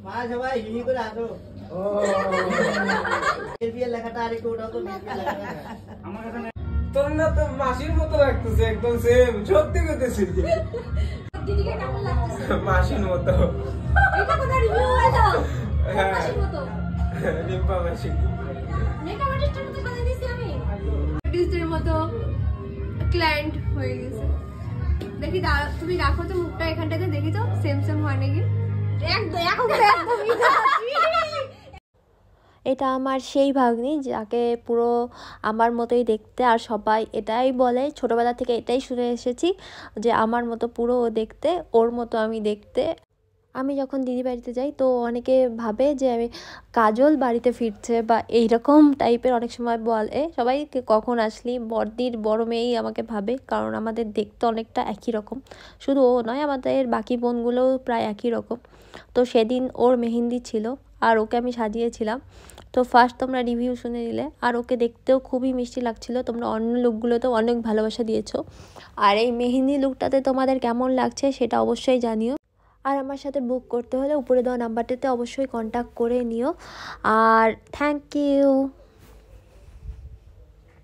মা সবাই হিহি করে আসো। ও বিয়ের লেখাটা আরেকটু ওঠাও তো, বিয়ের লেখাটা আমার কাছে তোমরা তো মাসির মতো লাগতেছে, একদম সেম, সত্যি কইতেছি। দিদিকে কেমন লাগতেছে? মাসির মতো। এটা কোথায় রিভিউ হলো? মাসির মতো। রিম্পা মাসি। মেকআপ আর্টিস্টের মতো সাজিয়ে দিয়েছি আমি। আর্টিস্টের মতো ক্লায়েন্ট হয়ে গেছে। দেখি তুমি রাখো তো মুখটা এখানটাতে, দেখি তো সেম সেম হয় নাকি। এটা আমার সেই ভাগ্নি যাকে পুরো আমার মতোই দেখতে, আর সবাই এটাই বলে, ছোটোবেলা থেকে এটাই শুনে এসেছি যে আমার মতো পুরো ও দেখতে, ওর মতো আমি দেখতে। আমি যখন দিদি বাড়িতে যাই তো অনেকে ভাবে যে আমি কাজল বাড়িতে ফিরছে বা এইরকম টাইপের অনেক সময় বলে সবাই, কখন আসলি, বড়দির বড় মেয়েই আমাকে ভাবে, কারণ আমাদের দেখতে অনেকটা একই রকম। শুধু ও নয়, আমাদের বাকি বোনগুলোও প্রায় একই রকম। তো সেদিন ওর মেহেন্দি ছিল আর ওকে আমি সাজিয়েছিলাম। তো ফার্স্ট তোমরা রিভিউ শুনে নিলে, আর ওকে দেখতেও খুবই মিষ্টি লাগছিল। তোমরা অন্য লুকগুলোতেও অনেক ভালোবাসা দিয়েছো, আর এই মেহেন্দি লুকটাতে তোমাদের কেমন লাগছে সেটা অবশ্যই জানিও। আর আমার সাথে বুক করতে হলে উপরে দেওয়া নাম্বারটাতে অবশ্যই কন্ট্যাক্ট করে নিও। আর থ্যাংক ইউ।